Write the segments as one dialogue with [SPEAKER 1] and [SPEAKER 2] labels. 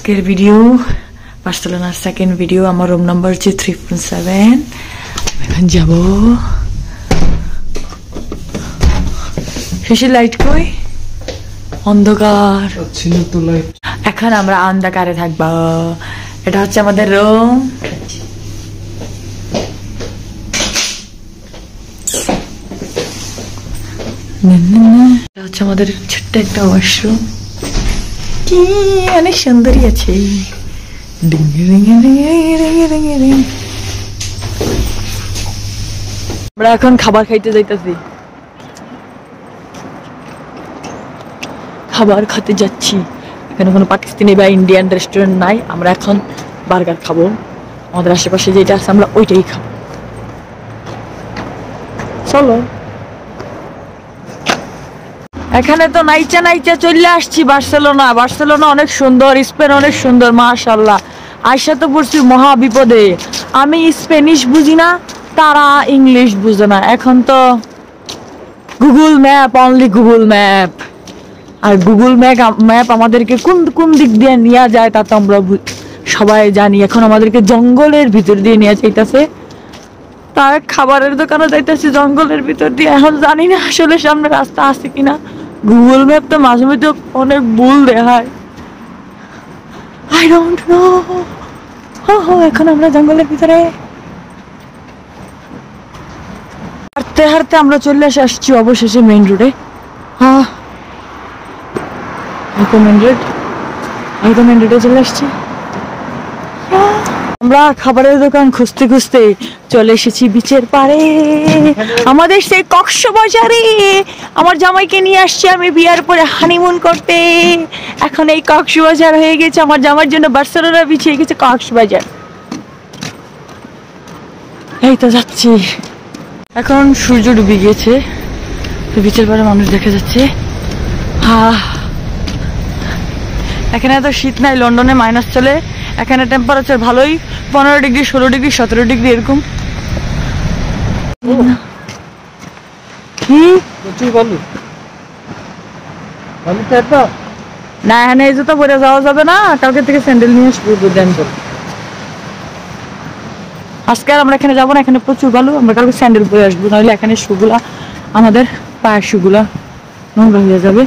[SPEAKER 1] আজকের ভিডিও বার্সেলোনার second video. আমার রুম নাম্বার হচ্ছে 3.7। এখন যাব। শেষে লাইট কই? অন্ধকার। এখন আমরা অন্ধকারে থাকবো। এটা হচ্ছে আমাদের রুম। এটা হচ্ছে আমাদের ছোট্ট একটা ওয়াশরুম। কি অনেক সুন্দরী আছে। আমরা এখন খাবার খাইতে যাইতেছি। খাবার খেতে যাচ্ছি। এখানে কোনো পাকিস্তানি বা ইন্ডিয়ান রেস্টুরেন্ট নাই। আমরা এখন বার্গার খাবো। আমাদের আশেপাশে যেটা আছে আমরা ওইটাই খাবো। চলো। এখানে তো নাইচা নাইচা চলে আসছি বার্সেলোনা। বার্সেলোনা অনেক সুন্দর, স্পেন অনেক সুন্দর, মাশাআল্লাহ। আয়সা তো পড়ছি মহা বিপদে। আমি স্পেনিশ বুঝি না, তারা ইংলিশ বুঝে না। এখন তো Google map, only Google map. আর গুগল ম্যাপ আমাদেরকে কোন কোন দিক দিয়ে নিয়ে যায় তা তো আমরা সবাই জানি। এখন আমাদেরকে জঙ্গলের ভিতর দিয়ে নিয়ে যাইতেছে। তার খাবারের দোকানে যাইতেছি জঙ্গলের ভিতর দিয়ে। এখন জানি না আসলে সামনে রাস্তা আছে কিনা। গুগল ম্যাপ তো মাঝে মধ্যে অনেক ভুল দেখায়। I don't know. এখন আমরা জঙ্গলের ভিতরে হাঁটতে হাঁটতে আমরা চলে আসছি অবশেষে মেইন রোডে। মেইন রোডে চলে আসছি। আমরা খাবারের দোকান খুঁজতে খুঁজতে চলে এসেছি বিচের পাড়ে, আমাদের সেই কক্সবাজারে। আমার জামাইকে নিয়ে আসছি আমি বিয়ার পরে হানিমুন করতে। এখন এই কক্সবাজার হয়ে গেছে আমার জামাইয়ের জন্য বার্সেলোনা বিচ হয়ে গেছে কক্সবাজার। এই তো যাচ্ছি। এখন সূর্য ডুবে গিয়েছে, বিচের পাড়ে মানুষ দেখা যাচ্ছে। এখানে এত শীত নাই, লন্ডনে মাইনাস চলে। এখানে টেম্পারেচার ভালোই, 15 ডিগ্রি, 16 ডিগ্রি, 17 ডিগ্রি এরকম। না এখানে এই জুতো পরে যাওয়া যাবে না। কালকে থেকে স্যান্ডেল নিয়ে আসবো। আজকে আর আমরা এখানে যাবো না, এখানে প্রচুর বালু। আমরা কালকে স্যান্ডেল পরে আসবো, নাহলে এখানে শুগুলা, আমাদের পায়ের শুগুলা নোংরা হয়ে যাবে।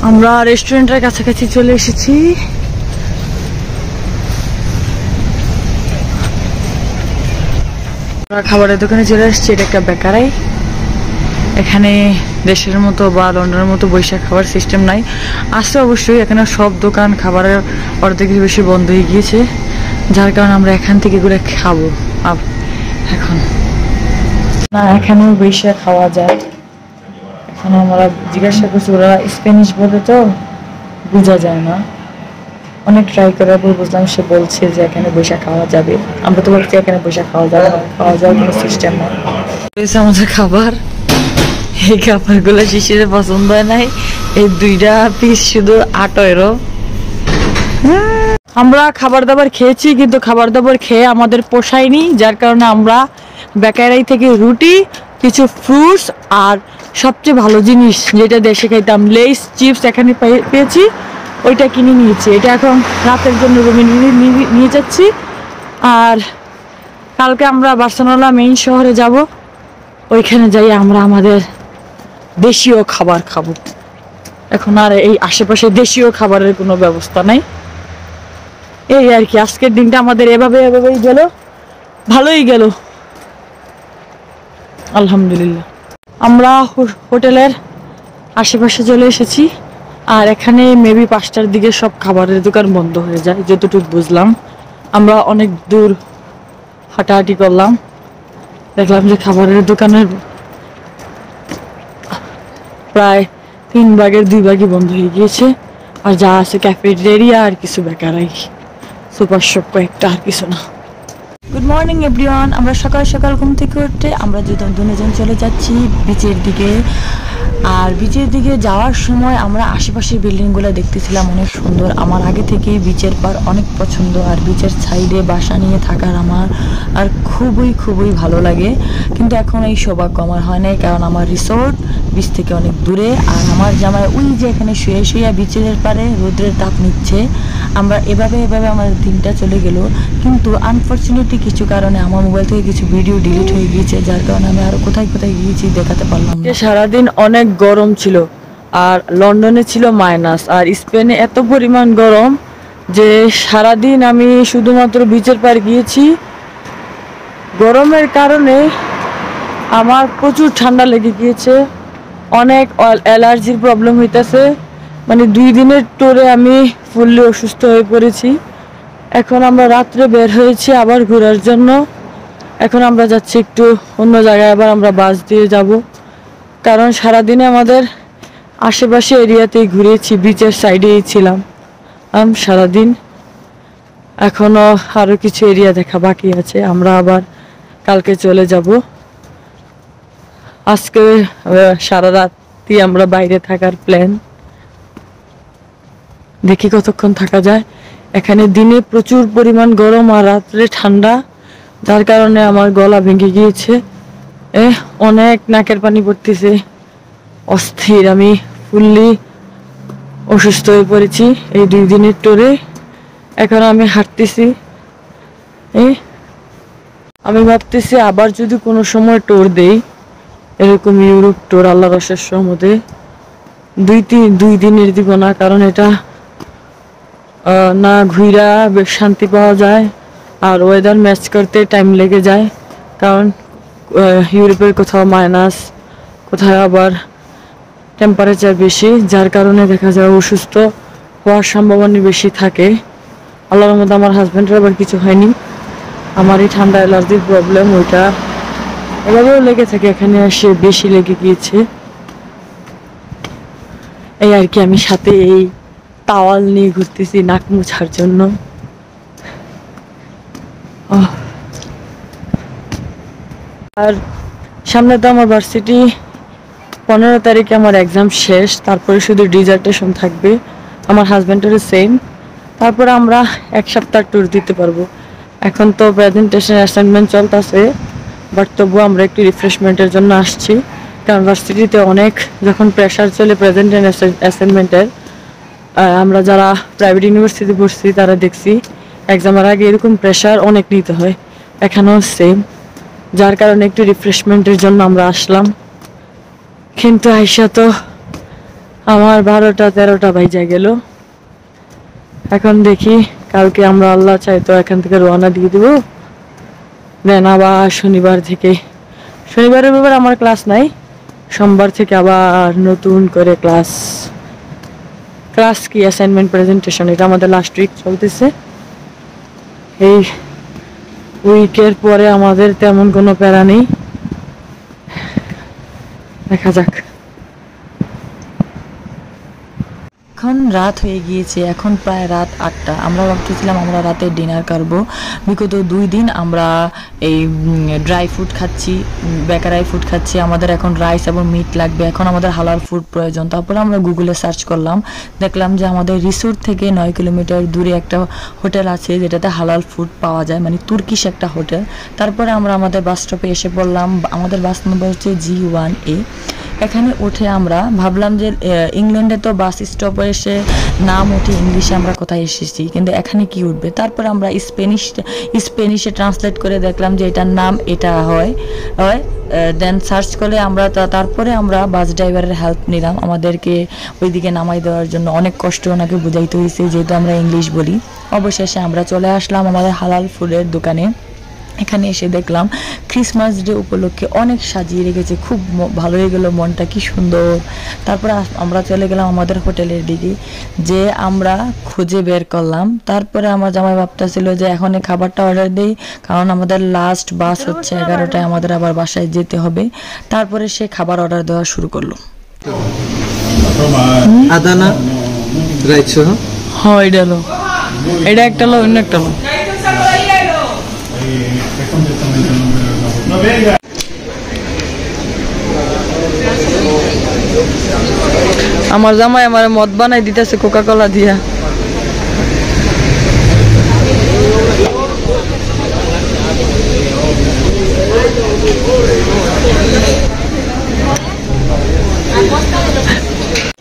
[SPEAKER 1] আমরা রেস্টুরেন্টের কাছাকাছি চলে এসেছি। খাবারের দোকানে চলে এসেছি। এটা একটা বেকারাই। এখানে দেশের মতো বা লন্ডনের মতো বৈশাখ খাবার সিস্টেম নাই। আছে অবশ্যই, এখানে সব দোকান খাবারের অর্ধেকের বেশি বন্ধ হয়ে গিয়েছে, যার কারণে আমরা এখান থেকে করে খাবো। এখন না, এখানেও বৈশাখ খাওয়া যায়। এখন আমরা জিজ্ঞাসা করছি, ওরা স্প্যানিশ বলে তো বোঝা যায় না। অনেক ট্রাই করার পর বুঝলাম, সে বলছে যে এখানে বৈশাখ খাওয়া যাবে। আমরা তো বলছি এখানে বৈশাখ খাওয়া যাবে না, খাওয়া যাওয়ার কোনো সিস্টেম নাই। আমাদের খাবার, এই খাবারগুলো শিশিরের পছন্দ হয় নাই। এই 2টা পিস শুধু 8 ইউরো। আমরা খাবার দাবার খেয়েছি, কিন্তু খাবার দাবার খেয়ে আমাদের পোষায়নি, যার কারণে আমরা বেকারি থেকে রুটি, কিছু ফ্রুটস আর সবচেয়ে ভালো জিনিস যেটা দেশে খাইতাম, লেস চিপস এখানে পেয়েছি, ওইটা কিনে নিয়েছি। এটা এখন রাতের জন্য রুমে নিয়ে যাচ্ছি। আর কালকে আমরা বার্সেলোনা মেইন শহরে যাব, ওইখানে যাই আমরা আমাদের দেশীয় খাবার খাবো। এখন আর এই আশেপাশে দেশীয় খাবারের কোনো ব্যবস্থা নাই। এই আর কি, আজকের দিনটা আমাদের এভাবেই গেল, ভালোই গেল আলহামদুলিল্লাহ। আমরা হোটেলের আশেপাশে চলে এসেছি। আর এখানে মেবি 5টার দিকে সব খাবারের দোকান বন্ধ হয়ে যায় যতটুকু বুঝলাম। আমরা অনেক দূর হাঁটাহাঁটি করলাম, দেখলাম যে খাবারের দোকানের প্রায় 3 ভাগের 2 ভাগই বন্ধ হয়ে গিয়েছে। আর যা আছে ক্যাফেটেরিয়া আর কিছু বেকারাই, সুপার শপ কয়েকটা, আর কিছু না। Good morning everyone. আমরা সকাল সকাল ঘুম থেকে উঠে আমরা দুজন চলে যাচ্ছি বিচের দিকে। আর বিচের দিকে যাওয়ার সময় আমরা আশেপাশের বিল্ডিংগুলো দেখতেছিলাম, অনেক সুন্দর। আমার আগে থেকেই বিচের পার অনেক পছন্দ, আর বিচের সাইডে বাসা নিয়ে থাকার আমার আর খুবই ভালো লাগে। কিন্তু এখন এই সৌভাগ্য আমার হয় নাই, কারণ আমার রিসোর্ট বিচ থেকে অনেক দূরে। আর আমার জামাই ওই যে এখানে শুয়ে বিচের পারে রোদ্রের তাপ নিচ্ছে। আমরা এভাবে আমাদের দিনটা চলে গেল। কিন্তু আনফর্চুনেটলি কিছু কারণে আমার মোবাইল থেকে কিছু ভিডিও ডিলিট হয়ে গিয়েছে, যার কারণে আমি আরো কোথায় গিয়েছি দেখাতে পারলাম না। সারাদিন অনেক গরম ছিল, আর লন্ডনে ছিল মাইনাস, আর স্পেনে এত পরিমাণ গরম যে সারাদিন আমি শুধুমাত্র বিচের পার গিয়েছি। গরমের কারণে আমার প্রচুর ঠান্ডা লেগে গিয়েছে, অনেক অ্যালার্জির প্রবলেম হইতেছে। মানে 2 দিনের ট্যুরে আমি ফুললি অসুস্থ হয়ে পড়েছি। এখন আমরা রাত্রে বের হয়েছি আবার ঘোরার জন্য। এখন আমরা যাচ্ছি একটু অন্য জায়গায়, আবার আমরা বাস দিয়ে যাব, কারণ সারাদিনে আমাদের আশেপাশে এরিয়াতেই ঘুরেছি, বিচের সাইডেই ছিলাম সারাদিন। এখনো আরো কিছু এরিয়া দেখা বাকি আছে, আমরা আবার কালকে চলে যাব। আজকে সারা রাতই আমরা বাইরে থাকার প্ল্যান, দেখি কতক্ষণ থাকা যায়। এখানে দিনে প্রচুর পরিমাণ গরম আর রাত্রে ঠান্ডা, যার কারণে আমার গলা ভেঙে গিয়েছে, অনেক নাকের পানি পড়তেছে, অস্থির। আমি ফুললি অসুস্থ হয়ে পড়েছি এই 2 দিনের ট্যুরে। এখন আমি হাঁটতেছি, আমি ভাবতেছি আবার যদি কোনো সময় ট্যুর দেই, এরকম ইউরোপ ট্যুর আল্লাহর অশেষ রহমতে 2 দিনের দিব না, কারণ এটা না ঘুরা বেশ শান্তি পাওয়া যায়, আর ওয়েদার ম্যাচ করতে টাইম লেগে যায়, কারণ ইউরোপের কোথাও মাইনাস, কোথাও আবার টেম্পারেচার বেশি, যার কারণে দেখা যায় অসুস্থ হওয়ার সম্ভাবনা বেশি থাকে। আল্লাহর মধ্যে আমার হাজব্যান্ডের আবার কিছু হয়নি, আমার এই ঠান্ডা অ্যালার্জির প্রবলেম ওইটা এভাবেও লেগে থাকে, এখানে এসে বেশি লেগে গিয়েছে। এই আর কি, আমি সাথে এই টাওয়াল নিয়ে ঘুরতেছি নাক মুছার জন্য। আর সামনে তো আমার ভার্সিটি, 15 তারিখে আমার এক্সাম শেষ, তারপরে শুধু ডিজার্টেশন থাকবে, আমার হাজব্যান্ডেরও সেম। তারপরে আমরা 1 সপ্তাহ ট্যুর দিতে পারবো। এখন তো প্রেজেন্টেশন অ্যাসাইনমেন্ট চলতেছে, বাট তবুও আমরা একটু রিফ্রেশমেন্টের জন্য আসছি, কারণ ভার্সিটিতে অনেক যখন প্রেশার চলে প্রেজেন্টেশন অ্যাসাইনমেন্টের, আমরা যারা প্রাইভেট ইউনিভার্সিটি পড়ছি তারা দেখছি এক্সামের আগে এরকম প্রেশার অনেক নিতে হয়, এখানেও সেম, যার কারণে একটু রিফ্রেশমেন্টের জন্য আমরা আসলাম। কিন্তু আইসা তো আমার 12টা-13টা বাজে গেল। এখন দেখি কালকে আমরা আল্লাহ চাই তো এখান থেকে রওনা দিয়ে দেবো, দেন আবার শনিবারের ব্যাপারে আমার ক্লাস নাই, সোমবার থেকে আবার নতুন করে ক্লাস কি অ্যাসাইনমেন্ট প্রেজেন্টেশন, এটা আমাদের লাস্ট উইক চলতেছে। এই উইকের পরে আমাদের তেমন কোনো প্যারা নেই, দেখা যাক। এখন রাত হয়ে গিয়েছে, এখন প্রায় রাত 8টা। আমরা ভাবতেছিলাম আমরা রাতে ডিনার করবো, বিগত 2 দিন আমরা এই ড্রাই ফুড খাচ্ছি, বেকারাই ফুড খাচ্ছি, আমাদের এখন রাইস এবং মিট লাগবে, এখন আমাদের হালাল ফুড প্রয়োজন। তারপরে আমরা গুগলে সার্চ করলাম, দেখলাম যে আমাদের রিসোর্ট থেকে 9 কিলোমিটার দূরে একটা হোটেল আছে যেটাতে হালাল ফুড পাওয়া যায়, মানে তুর্কিশ একটা হোটেল। তারপরে আমরা আমাদের বাস স্টপে এসে পড়লাম, আমাদের বাস নম্বর হচ্ছে G1A। এখানে উঠে আমরা ভাবলাম যে ইংল্যান্ডে তো বাস স্টপে এসে নাম উঠে ইংলিশে আমরা কোথায় এসেছি, কিন্তু এখানে কি উঠবে। তারপর আমরা স্পেনিশে ট্রান্সলেট করে দেখলাম যে এটার নাম এটা হয়, দেন সার্চ করে আমরা তারপরে আমরা বাস ড্রাইভারের হেল্প নিলাম আমাদেরকে ওইদিকে নামাই দেওয়ার জন্য। অনেক কষ্ট ওনাকে বোঝাইতে হয়েছে, যেহেতু আমরা ইংলিশ বলি। অবশেষে আমরা চলে আসলাম আমাদের হালাল ফুডের দোকানে। এখানে এসে দেখলাম ক্রিসমাস ডে উপলক্ষে অনেক সাজিয়ে রেখেছে, খুব ভালো হয়ে গেল মনটা, কি সুন্দর। তারপরে আমরা চলে গেলাম আমাদের হোটেলের দিকে, যে আমরা খুঁজে বের করলাম। তারপরে আমার জামাই ভাবতেছিল যে এখন এই খাবারটা অর্ডার দিই, কারণ আমাদের লাস্ট বাস হচ্ছে 11টায়, আমাদের আবার বাসায় যেতে হবে। তারপরে সে খাবার অর্ডার দেওয়া শুরু করলো।
[SPEAKER 2] আদানা রাইট সহ,
[SPEAKER 1] হ্যাঁ এটা একটা লো, অন্য একটা লো।
[SPEAKER 3] No venga.
[SPEAKER 1] আমার জামাই আমার মদ বানাই দিতেছে কোকা কোলা দিয়া।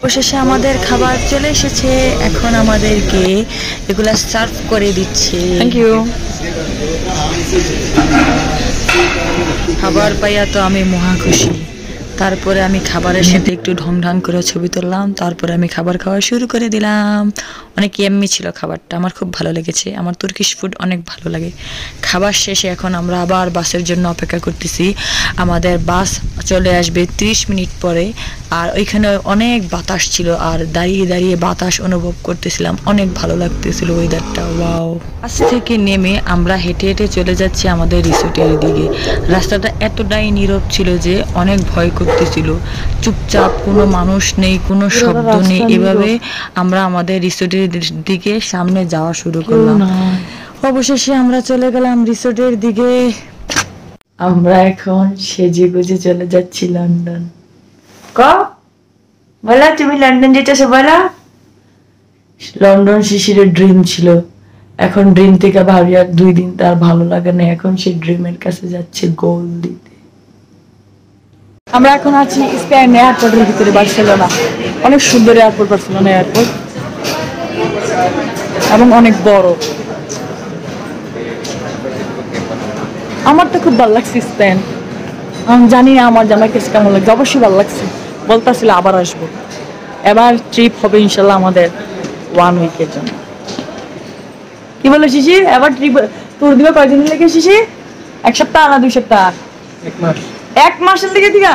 [SPEAKER 1] অবশেষে আমাদের খাবার চলে এসেছে, এখন আমাদেরকে এগুলা সার্ভ করে দিচ্ছে। Thank you. খাবার পাইয়া তো আমি মহা খুশি। তারপরে আমি খাবারের সাথে একটু ঢং করে ছবি তুললাম, তারপরে আমি খাবার খাওয়া শুরু করে দিলাম। অনেক ইয়াম্মি ছিল খাবারটা, আমার খুব ভালো লেগেছে। আমার তুর্কিশ ফুড অনেক ভালো লাগে। খাবার শেষে এখন আমরা আবার বাসের জন্য অপেক্ষা করতেছি। আমাদের বাস চলে আসবে 30 মিনিট পরে। আর ওইখানে অনেক বাতাস ছিল, আর দাঁড়িয়ে দাঁড়িয়ে বাতাস অনুভব করতেছিলাম, অনেক ভালো লাগতেছিল ওয়েদারটা। ওয়াও। বাস থেকে নেমে আমরা হেঁটে হেঁটে চলে যাচ্ছি আমাদের রিসোর্টের দিকে। রাস্তাটা এতটাই নীরব ছিল যে অনেক ভয় করতেছিল। চুপচাপ, কোনো মানুষ নেই, কোনো শব্দ নেই। এভাবে আমরা আমাদের রিসোর্টের দিকে সামনে যাওয়া শুরু করলাম। অবশেষে আমরা চলে গেলাম রিসোর্টের দিকে। আমরা এখন সেজে গুজে চলে যাচ্ছি লন্ডন। বলা তুমি লন্ডন যেতেছো বলা? লন্ডন শিশিরের ড্রিম ছিল, এখন ড্রিম থেকে ভাবি আর 2 দিন তার ভালো লাগে না, এখন সে ড্রিমের কাছে যাচ্ছে গোল দিতে। আমরা এখন আছি স্পেন এয়ারপোর্টের ভিতরে, বার্সেলোনা। অনেক সুন্দর এয়ারপোর্ট বার্সেলোনা এয়ারপোর্ট, এবং অনেক বড়। আমার তো খুব ভালো লাগছে স্পেন। আমি জানি না আমার জামাই কাছে কেমন লাগছে, অবশ্যই ভালো লাগছে। বলতেছিল আবার আসবো। এবার ট্রিপ হবে ইনশাল্লাহ আমাদের 1 উইকের জন্য। কি বলো শিশির? এবার ট্রিপ ট্যুর দিবে কয়দিন লেগে শিশির? 1 সপ্তাহ না 2 সপ্তাহ?
[SPEAKER 2] 1 মাস।
[SPEAKER 1] 1 মাসের দিকে দিকা।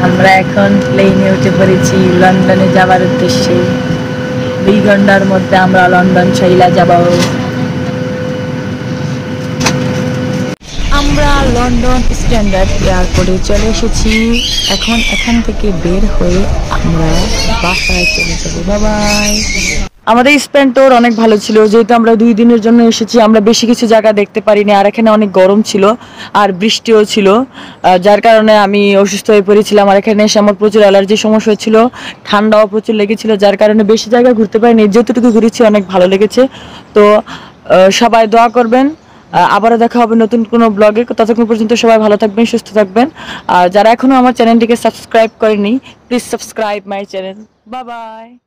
[SPEAKER 1] আমরা এখন প্লেনে উঠে পড়েছি লন্ডনে যাওয়ার উদ্দেশ্যে। 2 ঘন্টার মধ্যে আমরা লন্ডন শৈলা যাব। আমরা লন্ডন স্ট্যান্ডার্ড এয়ারপোর্টে চলে এসেছি। এখন এখান থেকে বের হয়ে আমরা বাসায় চলে যাবো। Bye bye. আমাদের স্পেন ট্যুর অনেক ভালো ছিল, যেহেতু আমরা 2 দিনের জন্য এসেছি। আমরা বেশি কিছু জায়গা দেখতে পারিনি, আর এখানে অনেক গরম ছিল আর বৃষ্টিও ছিল, যার কারণে আমি অসুস্থ হয়ে পড়েছিলাম। আর এখানে এসে আমার প্রচুর অ্যালার্জি সমস্যা হচ্ছিল, ঠান্ডাও প্রচুর লেগেছিল, যার কারণে বেশি জায়গা ঘুরতে পারিনি। যতটুকু ঘুরেছি অনেক ভালো লেগেছে। তো সবাই দোয়া করবেন। আবারও দেখা হবে নতুন কোনো ব্লগে। ততক্ষণ পর্যন্ত সবাই ভালো থাকবেন, সুস্থ থাকবেন। আর যারা এখনো আমার চ্যানেলটিকে সাবস্ক্রাইব করেনি, please subscribe my channel. Bye bye.